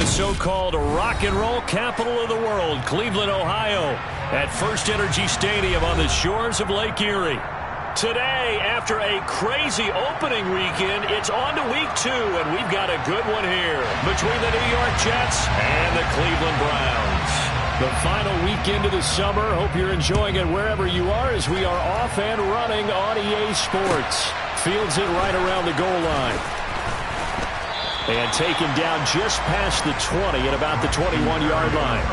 the so-called rock and roll capital of the world, Cleveland, Ohio, at First Energy Stadium on the shores of Lake Erie. Today, after a crazy opening weekend, it's on to week 2, and we've got a good one here between the New York Jets and the Cleveland Browns. The final weekend of the summer. Hope you're enjoying it wherever you are as we are off and running on EA Sports. Fields it right around the goal line. And taken down just past the 20 at about the 21-yard line.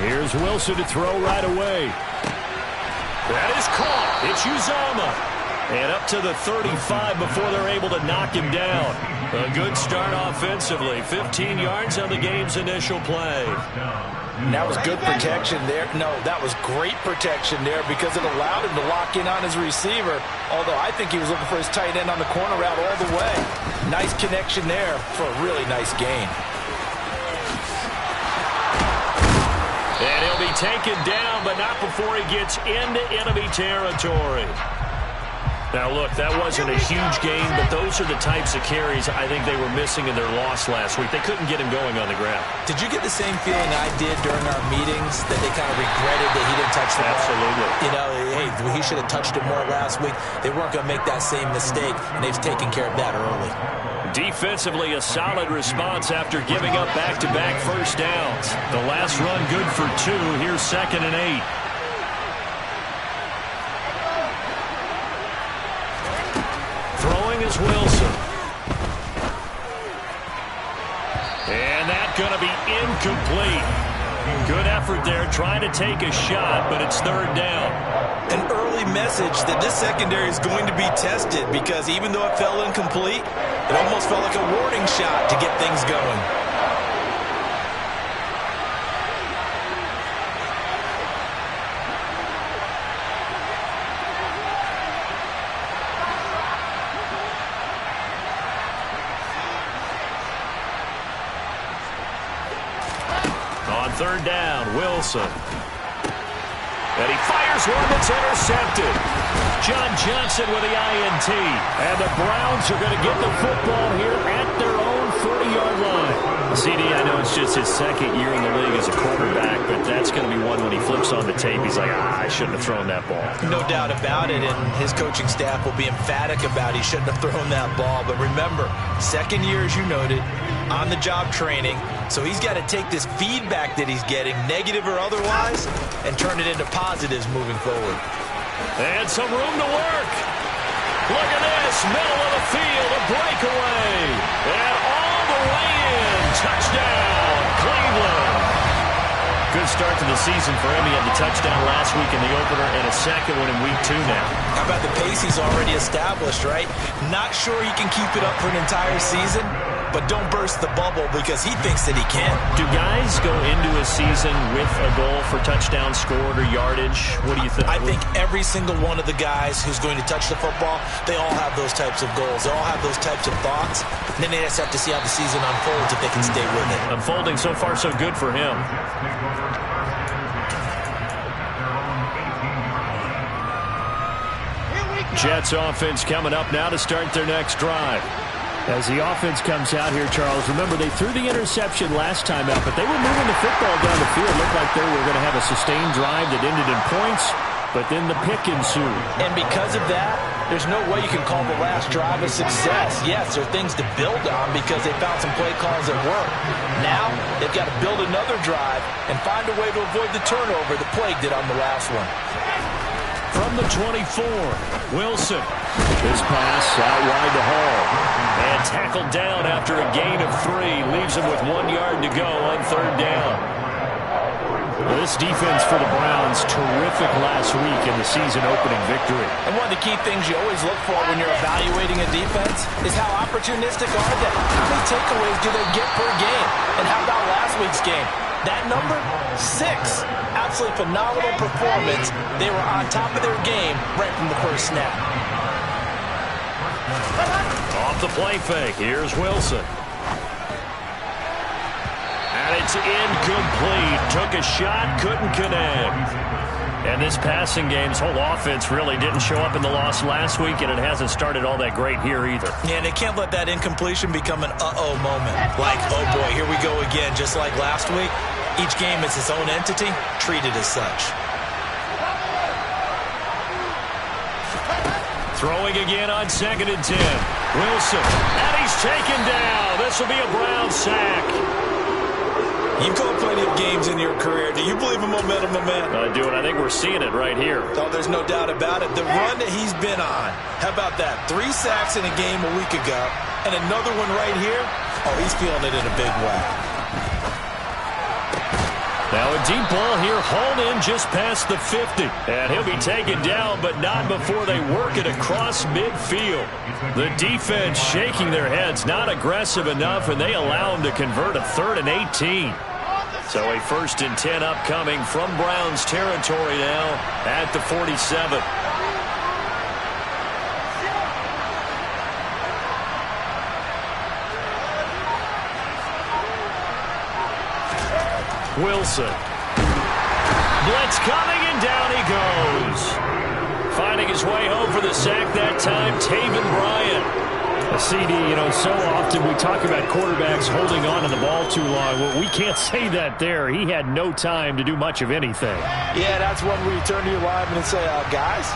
Here's Wilson to throw right away. That is caught. It's Uzomah. And up to the 35 before they're able to knock him down. A good start offensively. 15 yards on the game's initial play. And that was good protection there. No, that was great protection there because it allowed him to lock in on his receiver. Although I think he was looking for his tight end on the corner route all the way. Nice connection there for a really nice gain. And he'll be taken down, but not before he gets into enemy territory. Now, look, that wasn't a huge gain, but those are the types of carries I think they were missing in their loss last week. They couldn't get him going on the ground. Did you get the same feeling I did during our meetings, that they kind of regretted that he didn't touch the ball? Absolutely. You know, hey, he should have touched it more last week. They weren't going to make that same mistake, and they've taken care of that early. Defensively, a solid response after giving up back-to-back first downs. The last run good for 2. Here's 2nd and 8. Throwing is Wilson. And that's going to be incomplete. Good effort there, trying to take a shot, but it's 3rd down. An early message that this secondary is going to be tested because even though it fell incomplete, it almost felt like a warning shot to get things going. On 3rd down, Wilson. And he fires one that's intercepted. John Johnson with the INT. And the Browns are going to get the football here at their own 40-yard line. CD, I know it's just his 2nd year in the league as a quarterback, but that's going to be one when he flips on the tape. He's like, I shouldn't have thrown that ball. No doubt about it, and his coaching staff will be emphatic about he shouldn't have thrown that ball. But remember, 2nd year, as you noted, on-the-job training. So he's got to take this feedback that he's getting, negative or otherwise, and turn it into positives moving forward. And some room to work. Look at this, middle of the field, a breakaway. And all the way in. Touchdown, Cleveland. Good start to the season for him. He had the touchdown last week in the opener and a second one in week 2 now. How about the pace he's already established, right? Not sure he can keep it up for an entire season, but don't burst the bubble because he thinks that he can. Do guys go into a season with a goal for touchdown scored or yardage? What do you think? I think every single one of the guys who's going to touch the football, they all have those types of goals. They all have those types of thoughts. And then they just have to see how the season unfolds if they can stay with it. Unfolding so far so good for him. Jets offense coming up now to start their next drive. As the offense comes out here, Charles, remember they threw the interception last time out, but they were moving the football down the field. It looked like they were going to have a sustained drive that ended in points, but then the pick ensued. And because of that, there's no way you can call the last drive a success. Yes, there are things to build on because they found some play calls that work. Now, they've got to build another drive and find a way to avoid the turnover the plague did on the last one. From the 24, Wilson. This pass out wide to Hall. And tackled down after a gain of 3. Leaves him with 1 yard to go on 3rd down. This defense for the Browns, terrific last week in the season-opening victory. And one of the key things you always look for when you're evaluating a defense is how opportunistic are they? How many takeaways do they get per game? And how about last week's game? That number, 6. Absolutely phenomenal performance. They were on top of their game right from the first snap. Off the play fake. Here's Wilson. And it's incomplete. Took a shot, couldn't connect. And this passing game's whole offense really didn't show up in the loss last week, and it hasn't started all that great here either. Yeah, and they can't let that incompletion become an uh-oh moment. Like, oh boy, here we go again, just like last week. Each game is its own entity, treated as such. Throwing again on 2nd and 10. Wilson, and he's taken down. This will be a Brown sack. You've called plenty of games in your career. Do you believe in momentum, my man? I do, and I think we're seeing it right here. Oh, there's no doubt about it. The run that he's been on. How about that? 3 sacks in a game a week ago, and another one right here. Oh, he's feeling it in a big way. Now a deep ball here, hauled in just past the 50. And he'll be taken down, but not before they work it across midfield. The defense shaking their heads, not aggressive enough, and they allow him to convert a 3rd and 18. So a 1st and 10 upcoming from Browns territory now at the 47. Wilson. Blitz coming, and down he goes. Finding his way home for the sack that time, Taven Bryan. CD, so often we talk about quarterbacks holding on to the ball too long. Well, we can't say that there. He had no time to do much of anything. Yeah, that's one where you turn to your lineman and say, guys,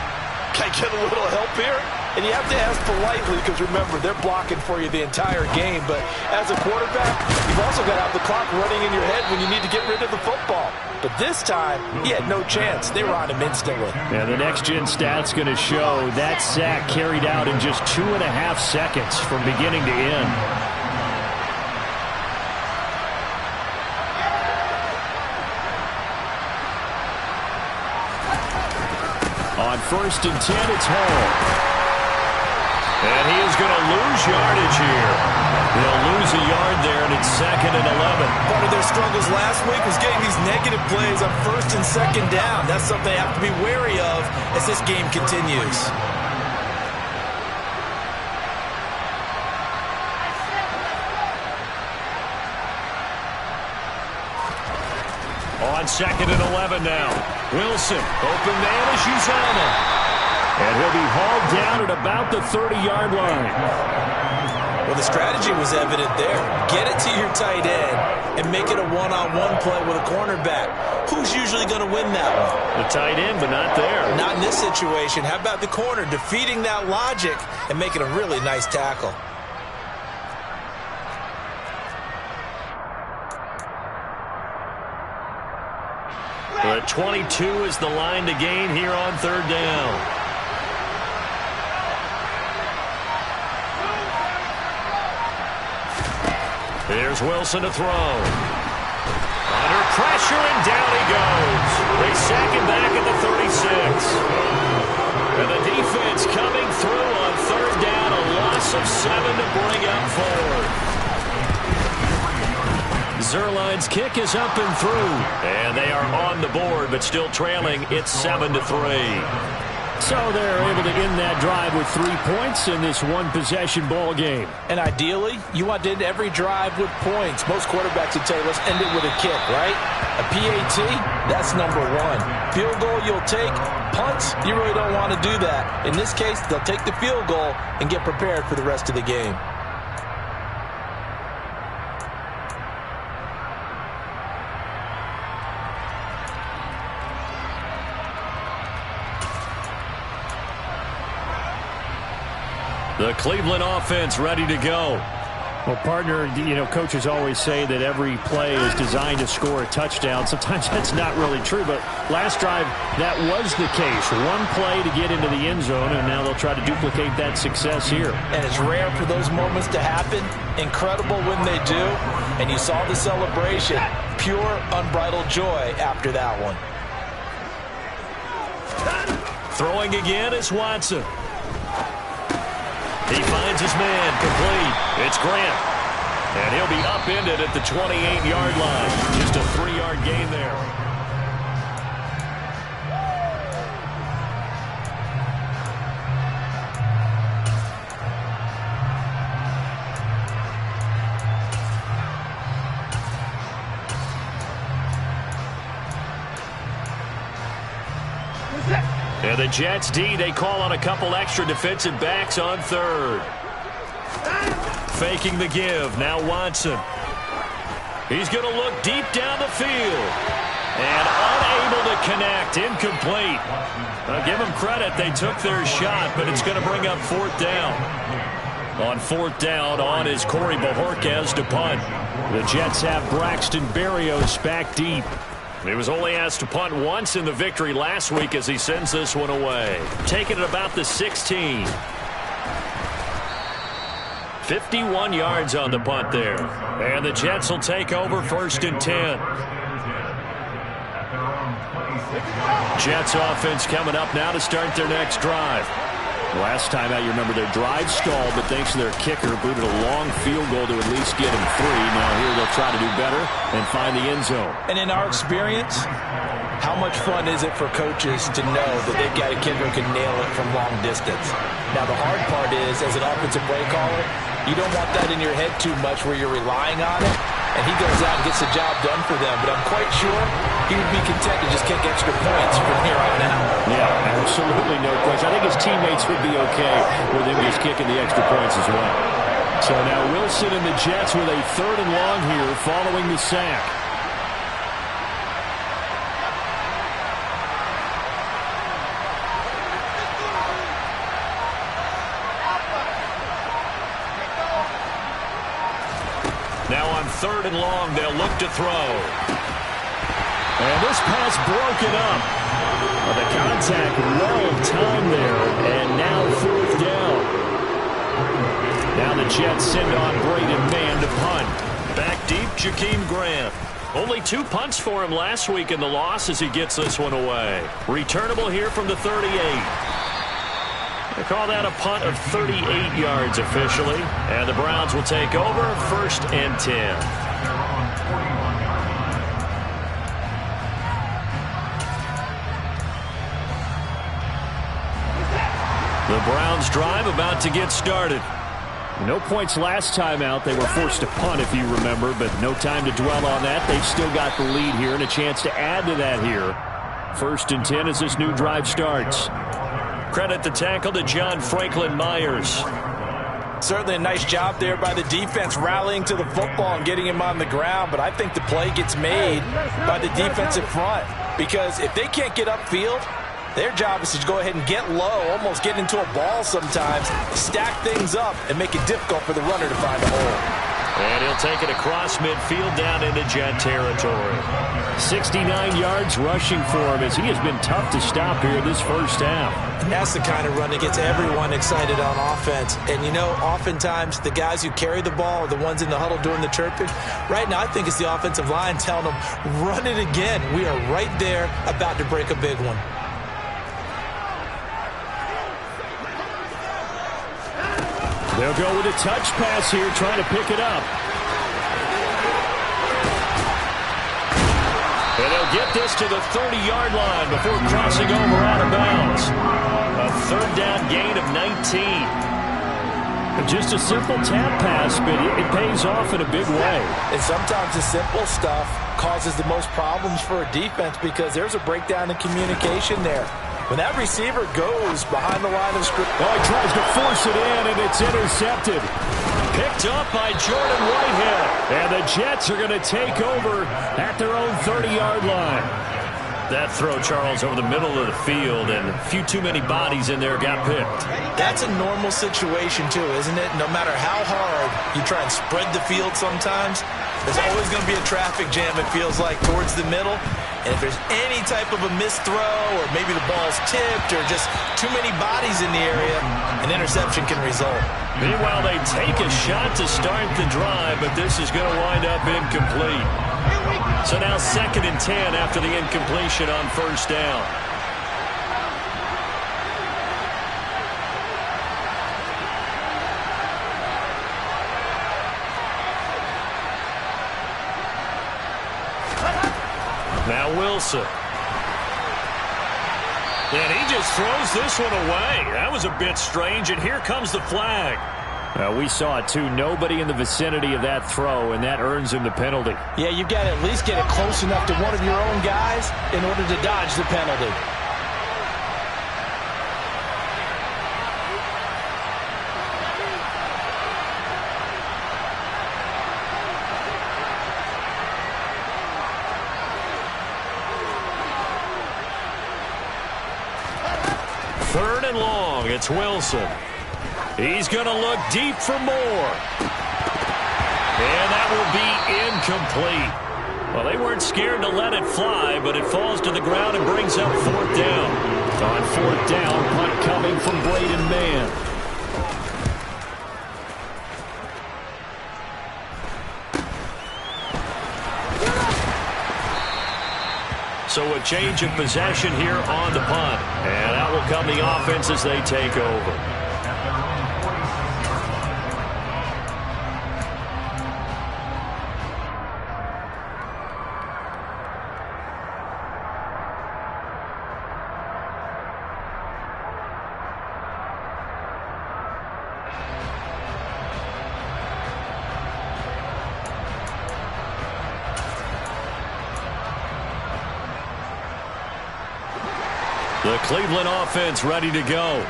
can I get a little help here? And you have to ask politely because, remember, they're blocking for you the entire game. But as a quarterback, you've also got to have the clock running in your head when you need to get rid of the football. But this time, he had no chance. They were on him instantly. And the next-gen stat's going to show that sack carried out in just 2.5 seconds from beginning to end. On 1st and 10, it's Hall. And he is going to lose yardage here. They'll lose a yard there, and it's 2nd and 11. Part of their struggles last week was getting these negative plays on 1st and 2nd down. That's something they have to be wary of as this game continues. On 2nd and 11 now. Wilson, open man is Uzomah. And he'll be hauled down at about the 30-yard line. Well, the strategy was evident there. Get it to your tight end and make it a one-on-one play with a cornerback. Who's usually going to win that one? The tight end, but not there. Not in this situation. How about the corner defeating that logic and making a really nice tackle? The 22 is the line to gain here on 3rd down. Here's Wilson to throw. Under pressure, and down he goes. They sack him back at the 36. And the defense coming through on 3rd down, a loss of 7 to bring up 4. Zuerlein's kick is up and through. And they are on the board, but still trailing. It's 7-3. So they're able to end that drive with 3 points in this one-possession ball game. And ideally, you want to end every drive with points. Most quarterbacks would tell you, let's end it with a kick, right? A PAT, that's number 1. Field goal you'll take. Punts, you really don't want to do that. In this case, they'll take the field goal and get prepared for the rest of the game. The Cleveland offense ready to go. Well, partner, coaches always say that every play is designed to score a touchdown. Sometimes that's not really true, but last drive, that was the case. One play to get into the end zone, and now they'll try to duplicate that success here. And it's rare for those moments to happen. Incredible when they do. And you saw the celebration. Pure, unbridled joy after that one. Throwing again is Watson. He finds his man, complete. It's Grant. And he'll be upended at the 28-yard line. Just a 3-yard gain there. And the Jets D, they call on a couple extra defensive backs on third. Faking the give. Now Watson. He's going to look deep down the field. And unable to connect. Incomplete. I'll give them credit. They took their shot, but it's going to bring up fourth down. On fourth down, on is Corey Bojorquez to punt. The Jets have Braxton Berrios back deep. He was only asked to punt once in the victory last week as he sends this one away. Taking it about the 16. 51 yards on the punt there. And the Jets will take over 1st and 10. Jets offense coming up now to start their next drive. Last time out, you remember their drive stalled, but thanks to their kicker, booted a long field goal to at least get him 3. Now here they'll try to do better and find the end zone. And in our experience, how much fun is it for coaches to know that they've got a kicker who can nail it from long distance? Now the hard part is, as an offensive play caller, you don't want that in your head too much where you're relying on it, and he goes out and gets the job done for them. But I'm quite sure he would be content to just kick extra points from here on out. Yeah, absolutely no question. I think his teammates would be okay with him just kicking the extra points as well. So now Wilson and the Jets with a 3rd and long here following the sack. Now on 3rd and long, they'll look to throw. And this pass broken up. The contact well timed there, and now 4th down. Now the Jets send on Braden Mann to punt. Back deep, Jakeem Grant. Only 2 punts for him last week in the loss as he gets this one away. Returnable here from the 38. They call that a punt of 38 yards officially. And the Browns will take over 1st and 10. The Browns drive about to get started. No points last time out. They were forced to punt, if you remember, but no time to dwell on that. They've still got the lead here and a chance to add to that here. 1st and 10 as this new drive starts. Credit the tackle to John Franklin Myers. Certainly a nice job there by the defense rallying to the football and getting him on the ground, but I think the play gets made by the defensive front because if they can't get upfield, their job is to go ahead and get low, almost get into a ball sometimes, stack things up, and make it difficult for the runner to find a hole. And he'll take it across midfield down into Jet territory. 69 yards rushing for him as he has been tough to stop here this first half. And that's the kind of run that gets everyone excited on offense. And, you know, oftentimes the guys who carry the ball are the ones in the huddle doing the chirping. Right now, I think it's the offensive line telling them, run it again. We are right there about to break a big one. They'll go with a touch pass here, trying to pick it up. And they'll get this to the 30-yard line before crossing over out of bounds. A 3rd down gain of 19. Just a simple tap pass, but it pays off in a big way. And sometimes the simple stuff causes the most problems for a defense because there's a breakdown in communication there. When that receiver goes behind the line of scrimmage. Oh, he tries to force it in, and it's intercepted. Picked up by Jordan Whitehead. And the Jets are going to take over at their own 30-yard line. That throw, Charles, over the middle of the field, and a few too many bodies in there got picked. That's a normal situation, too, isn't it? No matter how hard you try and spread the field sometimes, there's always going to be a traffic jam, it feels like, towards the middle. And if there's any type of a missed throw or maybe the ball's tipped or just too many bodies in the area, an interception can result. Meanwhile, they take a shot to start the drive, but this is going to wind up incomplete. So now 2nd and 10 after the incompletion on 1st down. Now Wilson. And he just throws this one away. That was a bit strange, and here comes the flag. We saw it, too. Nobody in the vicinity of that throw, and that earns him the penalty. Yeah, you've got to at least get it close enough to one of your own guys in order to dodge the penalty. It's Wilson. He's going to look deep for more. And that will be incomplete. Well, they weren't scared to let it fly, but it falls to the ground and brings up 4th down. On 4th down, punt coming from Braden Mann. So a change of possession here on the punt. And out will come the offense as they take over. The Cleveland offense ready to go.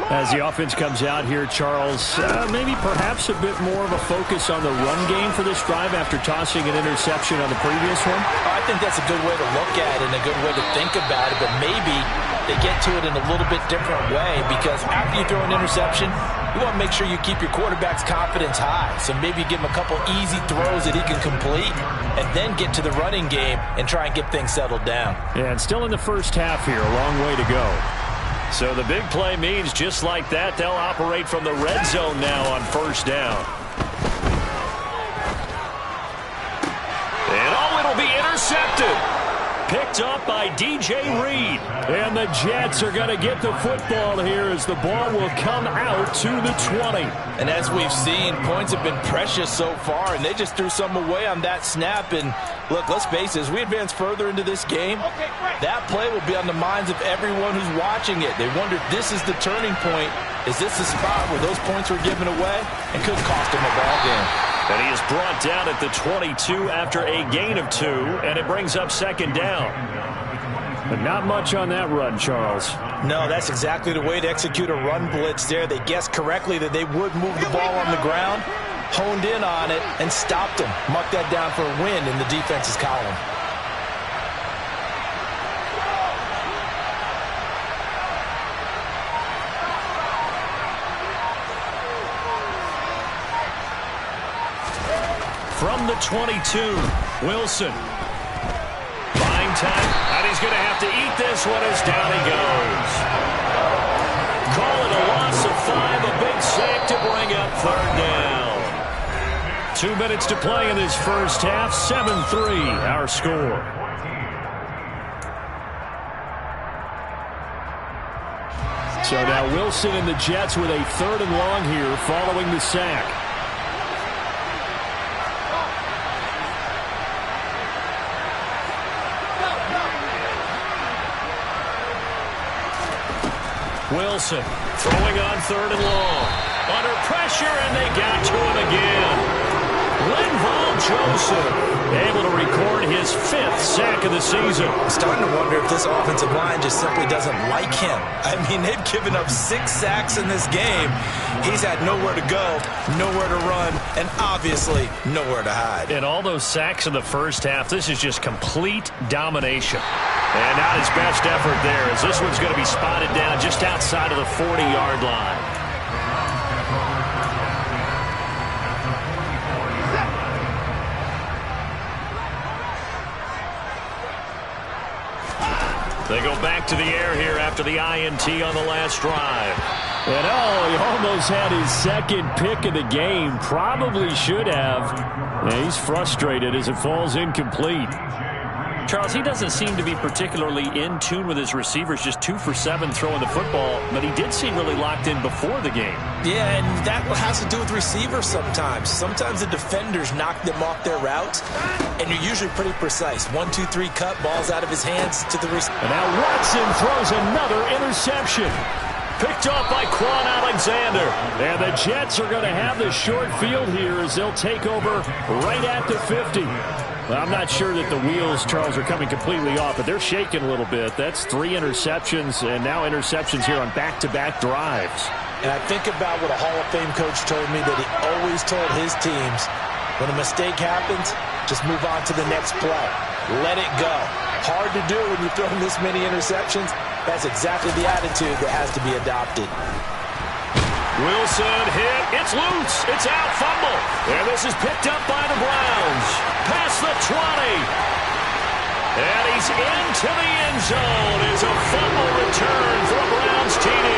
As the offense comes out here, Charles, maybe perhaps a bit more of a focus on the run game for this drive after tossing an interception on the previous one? I think that's a good way to look at it and a good way to think about it, but maybe they get to it in a little bit different way because after you throw an interception, you want to make sure you keep your quarterback's confidence high. So maybe give him a couple easy throws that he can complete and then get to the running game and try and get things settled down. Yeah, and still in the first half here, a long way to go. So the big play means just like that, they'll operate from the red zone now on 1st down. And it'll be intercepted. Picked up by DJ Reed. And the Jets are going to get the football here as the ball will come out to the 20. And as we've seen, points have been precious so far, and they just threw some away on that snap. And look, let's face it, as we advance further into this game, that play will be on the minds of everyone who's watching it. They wonder if this is the turning point. Is this the spot where those points were given away and could cost them a ball game? And he is brought down at the 22 after a gain of 2, and it brings up 2nd down. But not much on that run, Charles. No, that's exactly the way to execute a run blitz there. They guessed correctly that they would move the ball on the ground, honed in on it, and stopped them. Mark that down for a win in the defense's column. From the 22, Wilson. Buying time, and he's going to have to eat this one as down he goes. Call it a loss of 5, a big sack to bring up 3rd down. 2 minutes to play in this first half, 7-3 our score. So now Wilson and the Jets with a 3rd and long here following the sack. Wilson throwing on 3rd and long. Under pressure, and they got to him again. Linval Joseph able to record his 5th sack of the season. I'm starting to wonder if this offensive line just simply doesn't like him. I mean, they've given up 6 sacks in this game. He's had nowhere to go, nowhere to run, and obviously nowhere to hide. And all those sacks in the first half, this is just complete domination. And not his best effort there, as this one's going to be spotted down just outside of the 40-yard line. They go back to the air here after the INT on the last drive. And he almost had his 2nd pick of the game. Probably should have. Yeah, he's frustrated as it falls incomplete. Charles, he doesn't seem to be particularly in tune with his receivers, just 2 for 7 throwing the football, but he did seem really locked in before the game. Yeah, and that has to do with receivers sometimes. Sometimes the defenders knock them off their routes, and you're usually pretty precise. 1, 2, 3 cut, balls out of his hands to the receiver. And now Watson throws another interception. Picked off by Quan Alexander. And the Jets are going to have the short field here as they'll take over right at the 50. Well, I'm not sure that the wheels, Charles, are coming completely off, but they're shaking a little bit. That's 3 interceptions, and now interceptions here on back-to-back drives. And I think about what a Hall of Fame coach told me that he always told his teams, when a mistake happens, just move on to the next play. Let it go. Hard to do when you're throwing this many interceptions. That's exactly the attitude that has to be adopted. Wilson hit. It's loose. It's out. Fumble. And this is picked up by the Browns. Past the 20. And he's into the end zone. It's a fumble return for a Browns TD.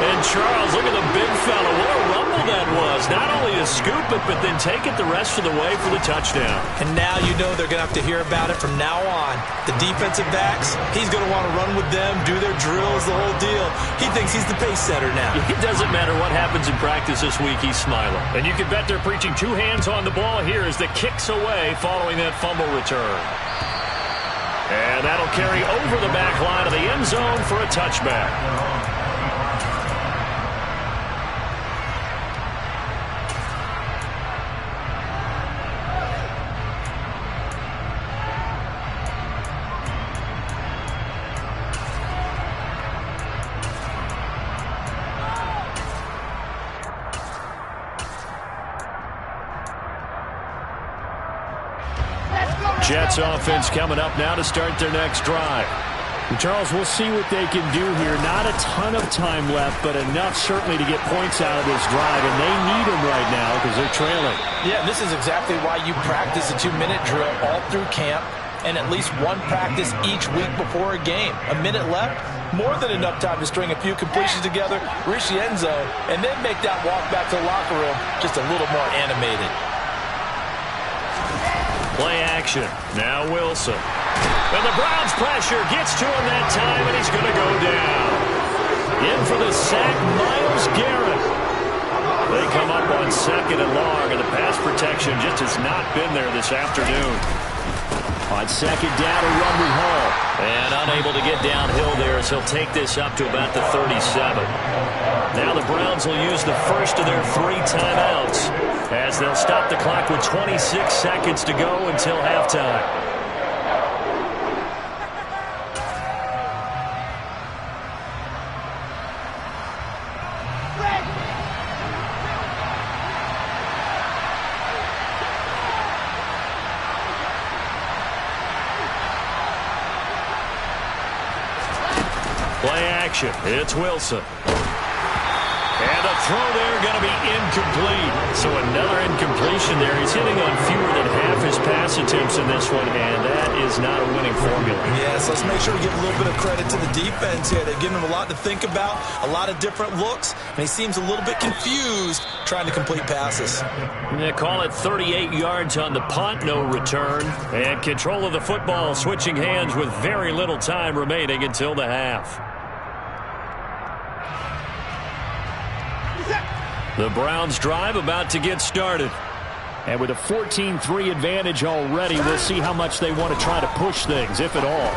And Charles, look at the big fella. What a rumble that was. Not only to scoop it, but then take it the rest of the way for the touchdown. And now you know they're going to have to hear about it from now on. The defensive backs, he's going to want to run with them, do their drills, the whole deal. He thinks he's the pace setter now. It doesn't matter what happens in practice this week, he's smiling. And you can bet they're preaching two hands on the ball here as the kick's away following that fumble return. And that'll carry over the back line of the end zone for a touchback. Jets offense coming up now to start their next drive. Charles, we'll see what they can do here. Not a ton of time left, but enough certainly to get points out of this drive, and they need them right now because they're trailing. Yeah, this is exactly why you practice a 2-minute drill all through camp and at least one practice each week before a game. A minute left, more than enough time to string a few completions together, reach the end zone, and then make that walk back to the locker room just a little more animated. Play action. Now Wilson. And the Browns pressure gets to him that time, and he's going to go down. In for the sack, Myles Garrett. They come up on 2nd and long, and the pass protection just has not been there this afternoon. On 2nd down, a run with Hall. And unable to get downhill there as he'll take this up to about the 37. Now the Browns will use the first of their 3 timeouts as they'll stop the clock with 26 seconds to go until halftime. Play action. It's Wilson. And a throw there going to be incomplete. So another incompletion there. He's hitting on fewer than half his pass attempts in this one, and that is not a winning formula. Yes, let's make sure we give a little bit of credit to the defense here. They've given him a lot to think about, a lot of different looks, and he seems a little bit confused trying to complete passes. They call it 38 yards on the punt, no return. And control of the football switching hands with very little time remaining until the half. The Browns drive about to get started. And with a 14-3 advantage already, we'll see how much they want to try to push things, if at all.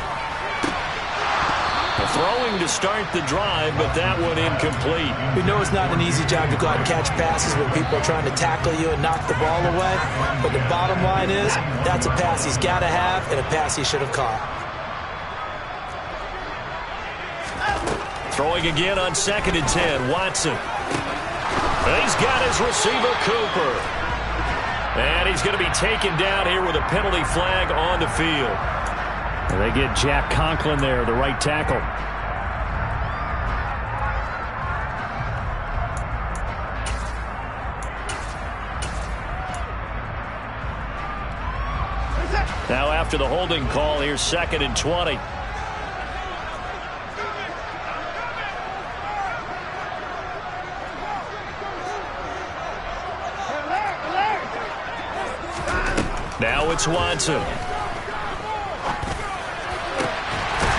Throwing to start the drive, but that one incomplete. We know it's not an easy job to go out and catch passes when people are trying to tackle you and knock the ball away. But the bottom line is, that's a pass he's got to have and a pass he should have caught. Throwing again on 2nd and 10, Watson. He's got his receiver, Cooper. And he's going to be taken down here with a penalty flag on the field. And they get Jack Conklin there, the right tackle. Now after the holding call, here's 2nd and 20. Now it's Watson.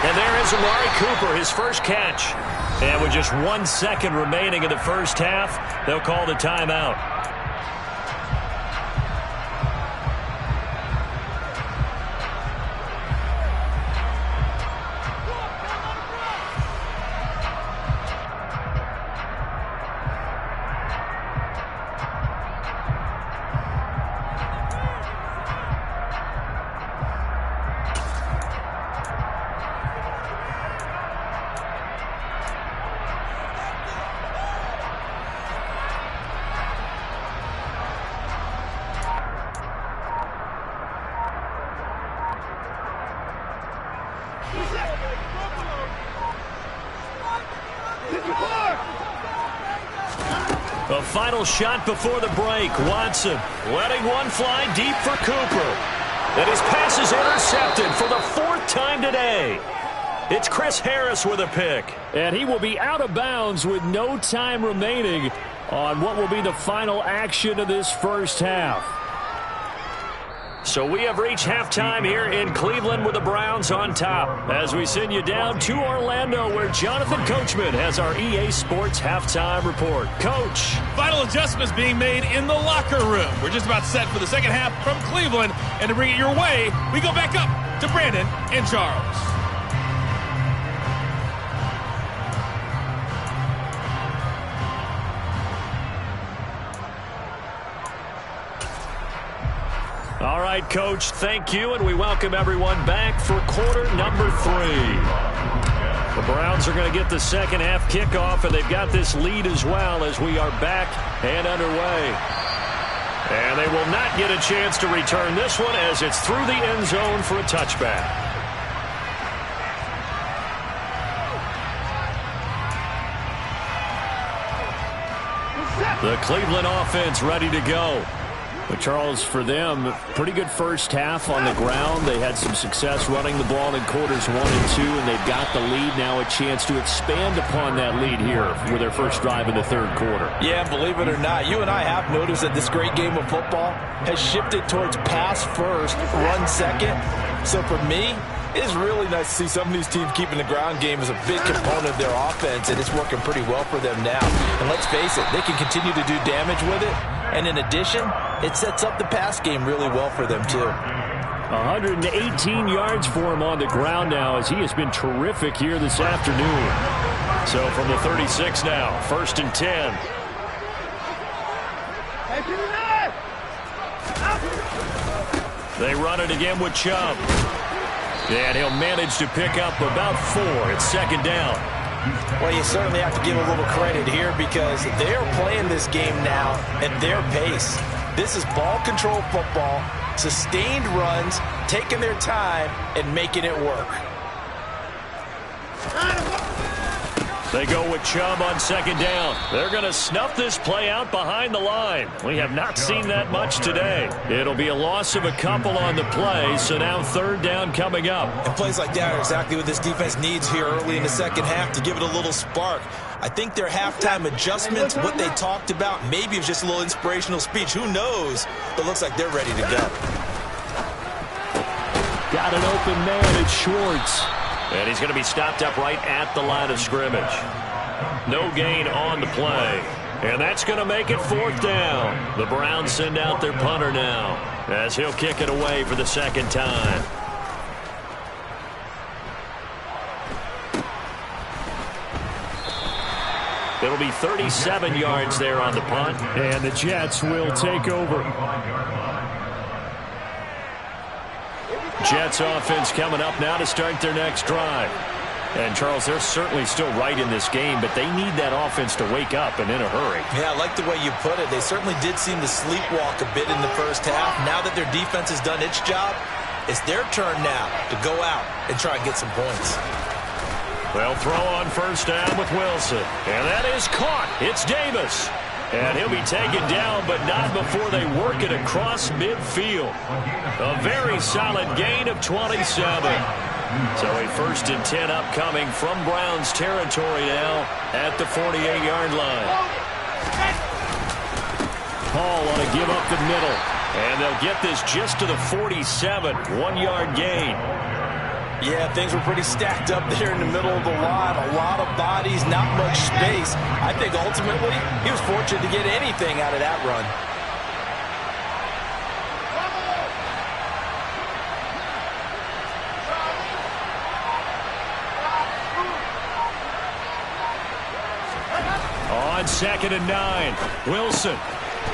And there is Amari Cooper, his first catch. And with just 1 second remaining in the first half, they'll call the timeout. A final shot before the break. Watson letting one fly deep for Cooper. And his pass is intercepted for the 4th time today. It's Chris Harris with a pick. And he will be out of bounds with no time remaining on what will be the final action of this first half. So we have reached halftime here in Cleveland with the Browns on top as we send you down to Orlando where Jonathan Coachman has our EA Sports halftime report. Coach. Final adjustments being made in the locker room. We're just about set for the second half from Cleveland. And to bring it your way, we go back up to Brandon and Charles. All right, Coach, thank you, and we welcome everyone back for quarter number 3. The Browns are going to get the second half kickoff, and they've got this lead as well as we are back and underway. And they will not get a chance to return this one as it's through the end zone for a touchback. The Cleveland offense ready to go. But Charles, for them, pretty good first half on the ground. They had some success running the ball in quarters 1 and 2, and they've got the lead now, a chance to expand upon that lead here with their first drive in the third quarter. Yeah, believe it or not, you and I have noticed that this great game of football has shifted towards pass first, run second. So for me, it's really nice to see some of these teams keeping the ground game as a big component of their offense, and it's working pretty well for them now. And let's face it, they can continue to do damage with it. And in addition, it sets up the pass game really well for them, too. 118 yards for him on the ground now as he has been terrific here this afternoon. So from the 36 now, 1st and 10. They run it again with Chubb. And he'll manage to pick up about 4. It's 2nd down. Well, you certainly have to give a little credit here because they are playing this game now at their pace. This is ball control football, sustained runs, taking their time, and making it work. They go with Chubb on 2nd down. They're going to snuff this play out behind the line. We have not seen that much today. It'll be a loss of a couple on the play, so now 3rd down coming up. And plays like that are exactly what this defense needs here early in the second half to give it a little spark. I think their halftime adjustments, what they talked about, maybe it was just a little inspirational speech. Who knows? But it looks like they're ready to go. Got an open man. It's Schwartz. And he's going to be stopped up right at the line of scrimmage. No gain on the play. And that's going to make it 4th down. The Browns send out their punter now as he'll kick it away for the 2nd time. It'll be 37 yards there on the punt. And the Jets will take over. Jets offense coming up now to start their next drive. And, Charles, they're certainly still right in this game, but they need that offense to wake up and in a hurry. Yeah, I like the way you put it. They certainly did seem to sleepwalk a bit in the first half. Now that their defense has done its job, it's their turn now to go out and try and get some points. They'll throw on 1st down with Wilson. And that is caught. It's Davis. And he'll be taken down, but not before they work it across midfield. A very solid gain of 27. So a 1st and 10 upcoming from Browns territory now at the 48-yard line. Paul want to give up the middle. And they'll get this just to the 47, 1-yard gain. Yeah, things were pretty stacked up there in the middle of the line. A lot of bodies, not much space. I think ultimately he was fortunate to get anything out of that run. On 2nd and 9, Wilson.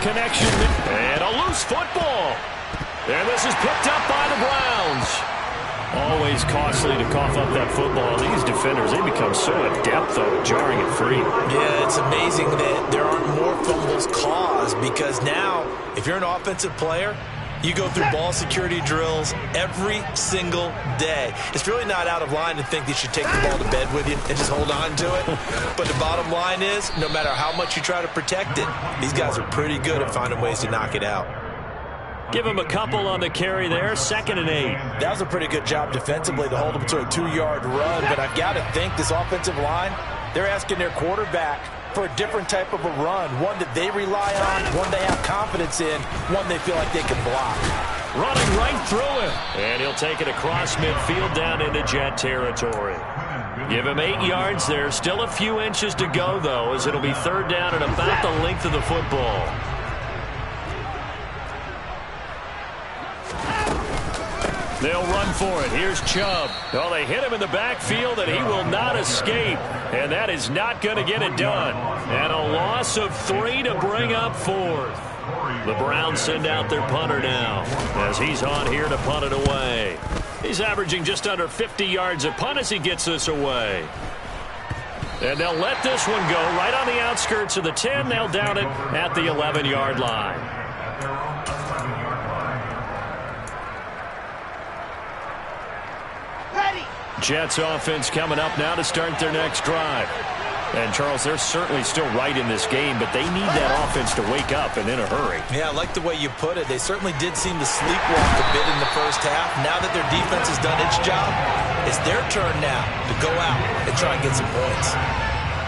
Connection. And a loose football. And this is picked up by the Browns. Always costly to cough up that football. These defenders, they become so adept, though, at jarring it free. Yeah, it's amazing that there aren't more fumbles caused because now, if you're an offensive player, You go through ball security drills every single day. It's really not out of line to think you should take the ball to bed with you and just hold on to it. But the bottom line is, no matter how much you try to protect it, these guys are pretty good at finding ways to knock it out. Give him a couple on the carry there, 2nd and 8. That was a pretty good job defensively to hold them to a 2-yard run, but I've got to think this offensive line, they're asking their quarterback for a different type of a run, one that they rely on, one they have confidence in, one they feel like they can block. Running right through him. And he'll take it across midfield down into Jet territory. Give him 8 yards there. Still a few inches to go, though, as it'll be 3rd down and about the length of the football. They'll run for it. Here's Chubb. Oh, they hit him in the backfield, and he will not escape. And that is not going to get it done. And a loss of 3 to bring up 4th. The Browns send out their punter now, as he's on here to punt it away. He's averaging just under 50 yards a punt as he gets this away. And they'll let this one go right on the outskirts of the 10. They'll down it at the 11-yard line. Jets offense coming up now to start their next drive. And, Charles, they're certainly still right in this game, but they need that offense to wake up and in a hurry. Yeah, I like the way you put it. They certainly did seem to sleepwalk a bit in the first half. Now that their defense has done its job, it's their turn now to go out and try and get some points.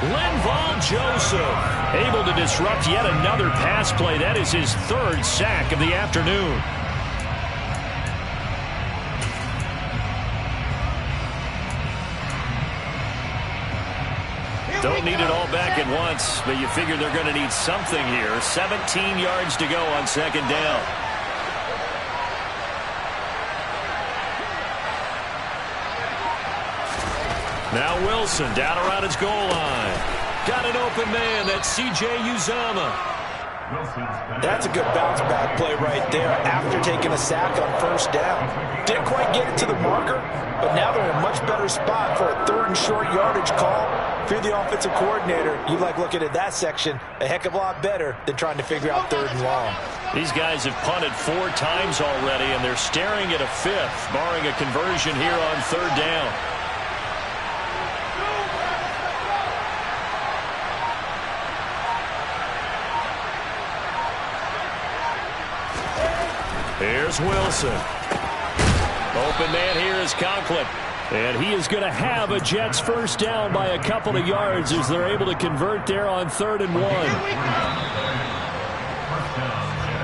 Linval Joseph able to disrupt yet another pass play. That is his 3rd sack of the afternoon. Don't need it all back at once, but you figure they're going to need something here. 17 yards to go on 2nd down. Now Wilson down around his goal line. Got an open man. That's C.J. Uzomah. That's a good bounce-back play right there after taking a sack on 1st down. Didn't quite get it to the marker, but now they're in a much better spot for a 3rd and short yardage call. If you're the offensive coordinator, you like looking at that section a heck of a lot better than trying to figure out 3rd and long. These guys have punted 4 times already, and they're staring at a 5th, barring a conversion here on 3rd down. Here's Wilson. Open man here is Conklin. And he is going to have a Jets 1st down by a couple of yards as they're able to convert there on 3rd and 1.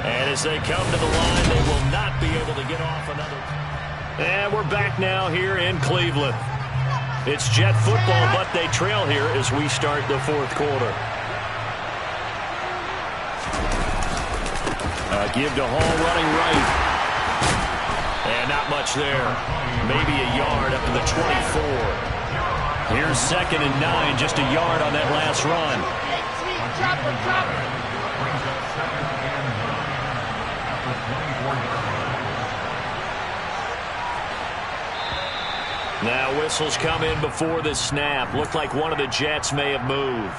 And as they come to the line, they will not be able to get off another. And we're back now here in Cleveland. It's Jet football, but they trail here as we start the 4th quarter. Give to Hall running right. And not much there. Maybe a yard up to the 24. Here's 2nd and 9, just a yard on that last run. Now whistles come in before the snap. Looked like one of the Jets may have moved.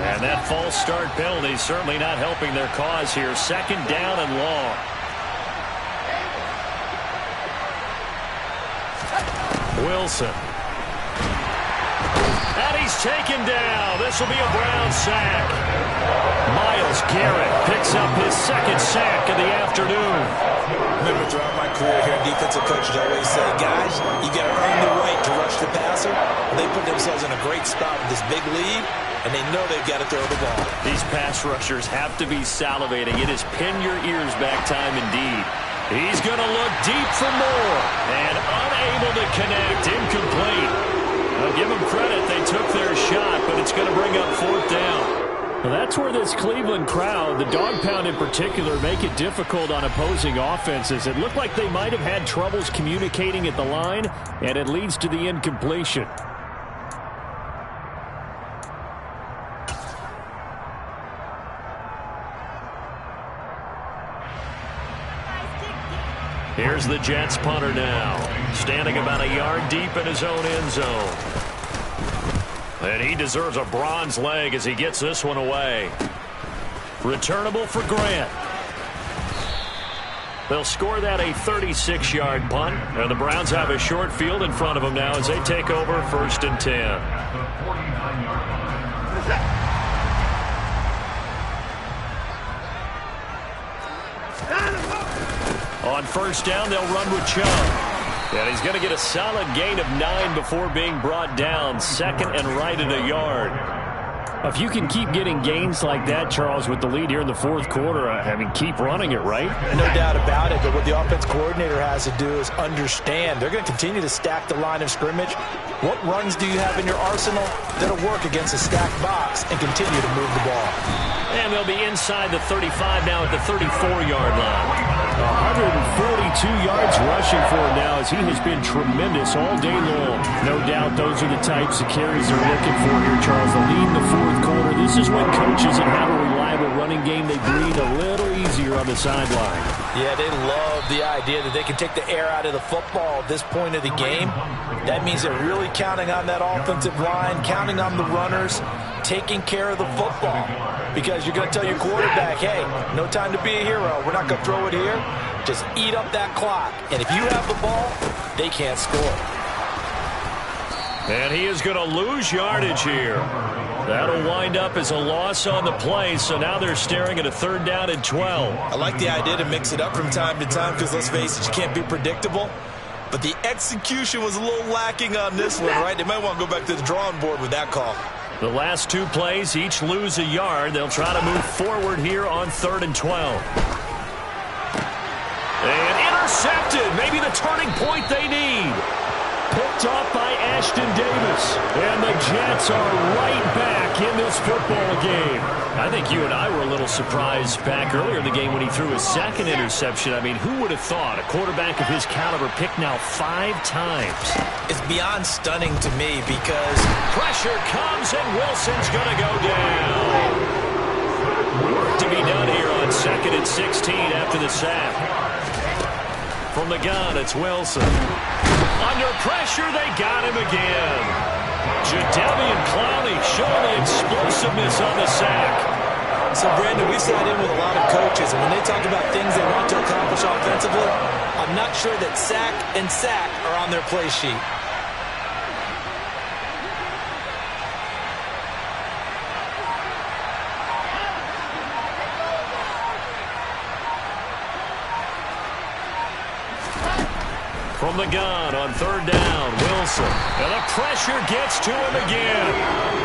And that false start penalty certainly not helping their cause here. 2nd down and long. Wilson. And he's taken down. This will be a Brown sack. Myles Garrett picks up his 2nd sack of the afternoon. Remember, throughout my career here, defensive coaches always say, guys, you got to earn the right to rush the passer. They put themselves in a great spot with this big lead, and they know they've got to throw the ball. These pass rushers have to be salivating. It is pin your ears back time indeed. He's going to look deep for more, and unable to connect, incomplete. I'll give them credit. They took their shot, but it's going to bring up 4th down. Well, that's where this Cleveland crowd, the dog pound in particular, make it difficult on opposing offenses. It looked like they might have had troubles communicating at the line, and it leads to the incompletion. Here's the Jets punter now, standing about a yard deep in his own end zone. And he deserves a bronze leg as he gets this one away. Returnable for Grant. They'll score that a 36-yard punt, and the Browns have a short field in front of them now as they take over 1st and 10. On 1st down, they'll run with Chubb. And he's going to get a solid gain of 9 before being brought down. 2nd and right at a yard. If you can keep getting gains like that, Charles, with the lead here in the 4th quarter, I mean, keep running it, right? No doubt about it, but what the offense coordinator has to do is understand. They're going to continue to stack the line of scrimmage. What runs do you have in your arsenal that'll work against a stacked box and continue to move the ball? And they'll be inside the 35 now at the 34-yard line. 142 yards rushing for him now as he has been tremendous all day long. No doubt those are the types of carries they're looking for here, Charles. The lead in the 4th quarter. This is when coaches that have a reliable running game, they breathe a little easier on the sideline. Yeah, they love the idea that they can take the air out of the football at this point of the game. That means they're really counting on that offensive line, counting on the runners, taking care of the football. Because you're going to tell your quarterback, hey, no time to be a hero. We're not going to throw it here. Just eat up that clock. And if you have the ball, they can't score. And he is going to lose yardage here. That'll wind up as a loss on the play, so now they're staring at a 3rd down and 12. I like the idea to mix it up from time to time because, let's face it, you can't be predictable. But the execution was a little lacking on this one, right? They might want to go back to the drawing board with that call. The last 2 plays each lose a yard. They'll try to move forward here on 3rd and 12. And intercepted. Maybe the turning point they need. Picked off by Ashton Davis. And the Jets are right back in this football game. I think you and I were a little surprised back earlier in the game when he threw his 2nd interception. I mean, who would have thought a quarterback of his caliber picked now 5 times? It's beyond stunning to me because pressure comes and Wilson's going to go down. Work to be done here on 2nd and 16 after the sack. From the gun, it's Wilson. Under pressure, they got him again. Jadeveon Clowney showing the explosiveness on the sack. So, Brandon, we sat in with a lot of coaches, and when they talk about things they want to accomplish offensively, I'm not sure that sack and sack are on their play sheet. From the gun on 3rd down, Wilson. And the pressure gets to him again.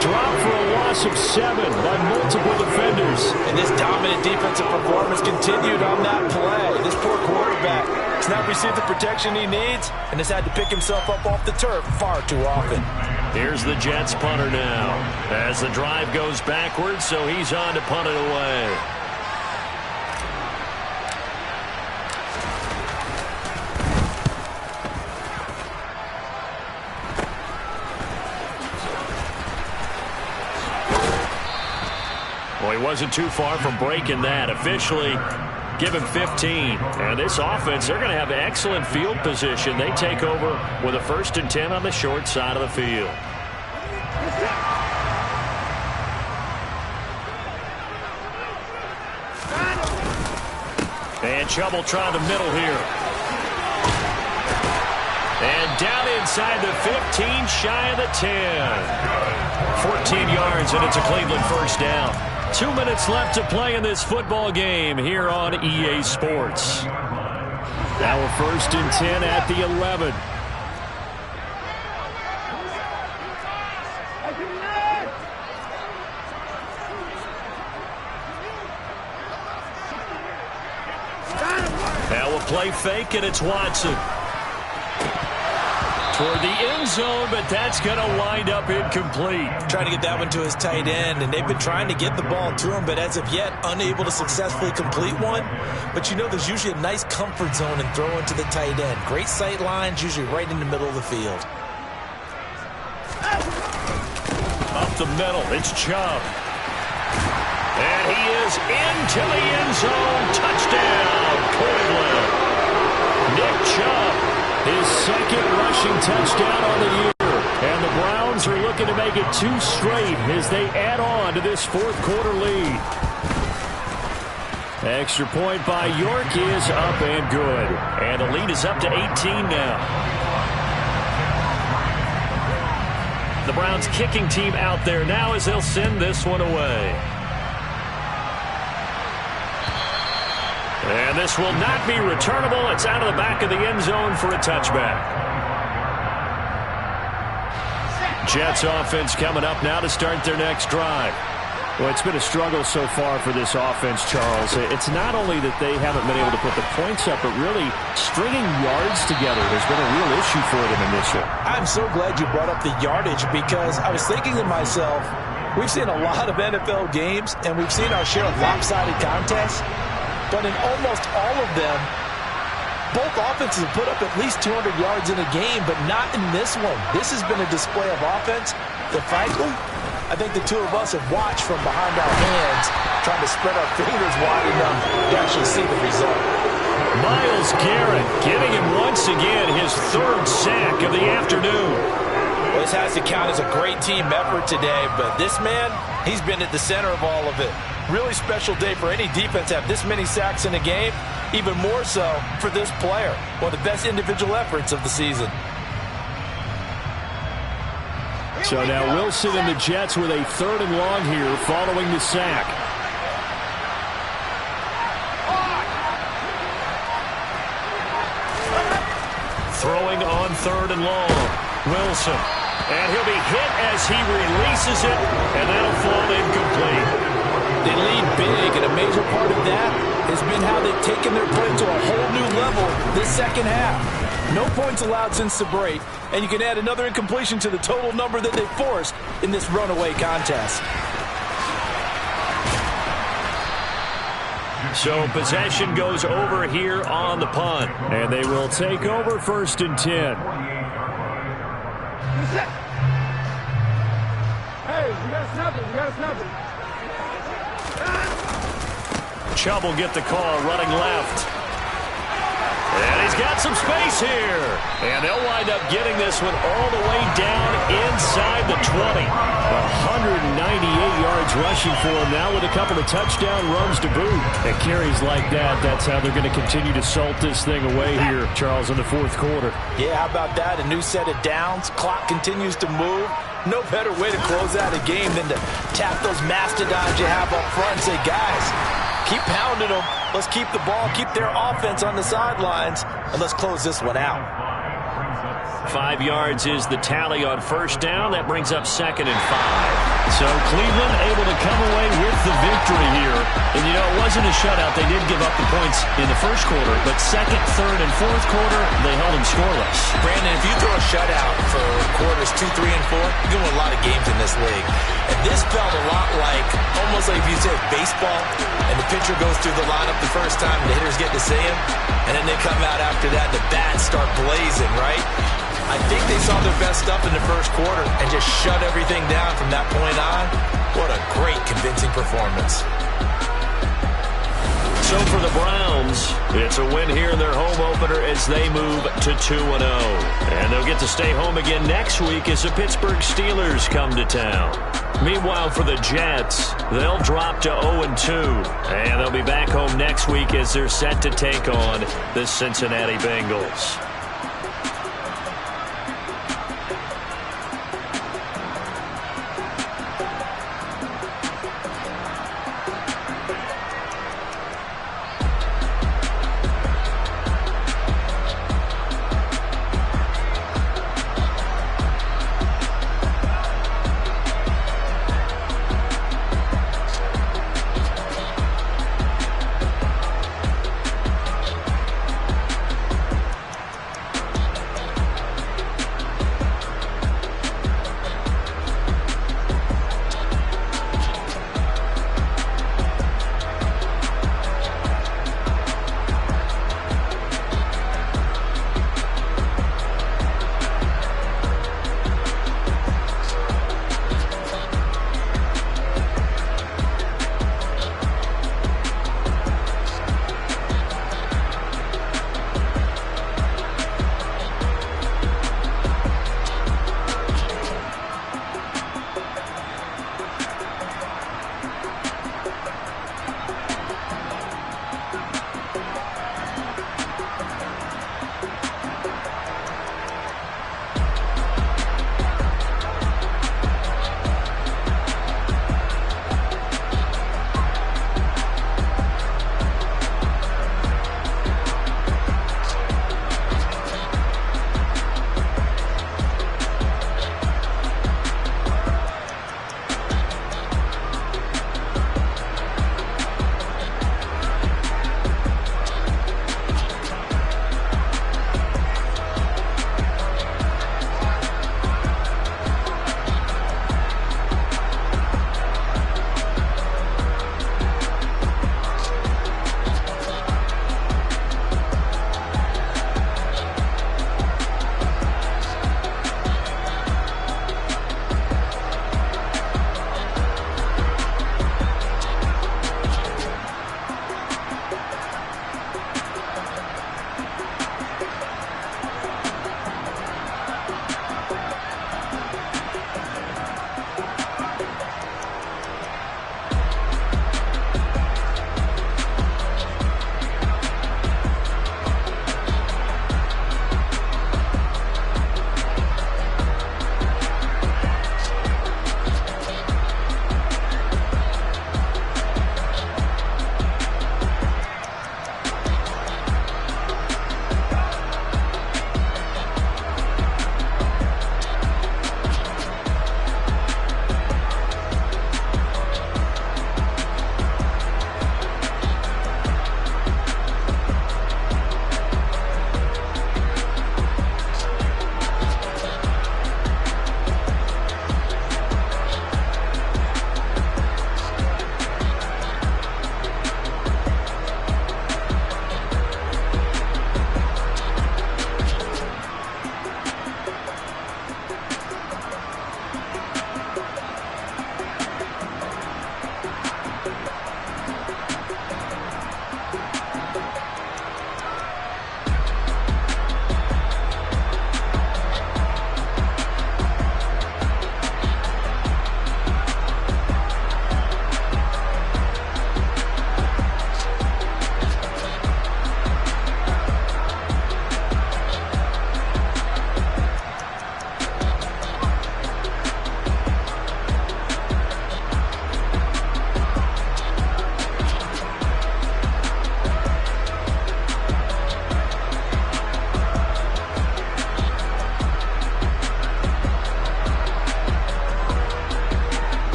Dropped for a loss of 7 by multiple defenders. And this dominant defensive performance continued on that play. This poor quarterback has not received the protection he needs and has had to pick himself up off the turf far too often. Here's the Jets punter now. As the drive goes backwards, so he's on to punt it away. Well, he wasn't too far from breaking that. Officially, give him 15. And this offense, they're going to have excellent field position. They take over with a 1st and 10 on the short side of the field. And Chubb will try the middle here. And down inside the 15, shy of the 10. 14 yards, and it's a Cleveland 1st down. 2 minutes left to play in this football game here on EA Sports. Now we're 1st and 10 at the 11. Now we'll play fake, and it's Watson. Toward the end zone, but that's going to wind up incomplete. Trying to get that one to his tight end, and they've been trying to get the ball to him, but as of yet, unable to successfully complete one. But you know, there's usually a nice comfort zone in throwing to the tight end. Great sight lines, usually right in the middle of the field. Up the middle, it's Chubb. And he is into the end zone. Touchdown, Cleveland. Nick rushing touchdown on the year. And the Browns are looking to make it 2 straight as they add on to this fourth-quarter lead. Extra point by York is up and good. And the lead is up to 18 now. The Browns kicking team out there now as they'll send this one away. And this will not be returnable. It's out of the back of the end zone for a touchback. Jets offense coming up now to start their next drive. Well, it's been a struggle so far for this offense, Charles. It's not only that they haven't been able to put the points up, but really stringing yards together has been a real issue for them in this one. I'm so glad you brought up the yardage because I was thinking to myself, we've seen a lot of NFL games, and we've seen our share of lopsided contests, but in almost all of them, both offenses have put up at least 200 yards in a game, but not in this one. This has been a display of offense that, frankly, I think the two of us have watched from behind our hands, trying to spread our fingers wide enough to actually see the result. Myles Garrett giving him once again his 3rd sack of the afternoon. Well, this has to count as a great team effort today, but this man, he's been at the center of all of it. Really special day for any defense to have this many sacks in a game, even more so for this player. One of the best individual efforts of the season. So now Wilson and the Jets with a 3rd and long here following the sack. Throwing on 3rd and long. Wilson. And he'll be hit as he releases it, and that'll fall incomplete. They lead big, and a major part of that has been how they've taken their play to a whole new level this second half. No points allowed since the break, and you can add another incompletion to the total number that they forced in this runaway contest. So possession goes over here on the punt. And they will take over 1st and 10. Hey, you gotta snap it. You gotta snap it. Chubb will get the call, running left. And he's got some space here. And they'll wind up getting this one all the way down inside the 20. 198 yards rushing for him now with a couple of touchdown runs to boot. And carries like that, that's how they're going to continue to salt this thing away here, Charles, in the 4th quarter. Yeah, how about that? A new set of downs. Clock continues to move. No better way to close out a game than to tap those mastodons you have up front and say, guys, keep pounding them. Let's keep the ball, keep their offense on the sidelines, and let's close this one out. 5 yards is the tally on 1st down. That brings up 2nd and 5. So Cleveland able to come away with the victory here. And, you know, it wasn't a shutout. They did give up the points in the 1st quarter, but 2nd, 3rd, and 4th quarter, they held them scoreless. Brandon, if you throw a shutout for quarters 2, 3, and 4, you're going to win a lot of games in this league. And this felt a lot like, almost like if you said baseball, and the pitcher goes through the lineup the first time, and the hitters get to see him, and then they come out after that, and the bats start blazing, right? I think they saw their best stuff in the 1st quarter and just shut everything down from that point on. What a great, convincing performance. So for the Browns, it's a win here in their home opener as they move to 2-0. And they'll get to stay home again next week as the Pittsburgh Steelers come to town. Meanwhile, for the Jets, they'll drop to 0-2. And they'll be back home next week as they're set to take on the Cincinnati Bengals.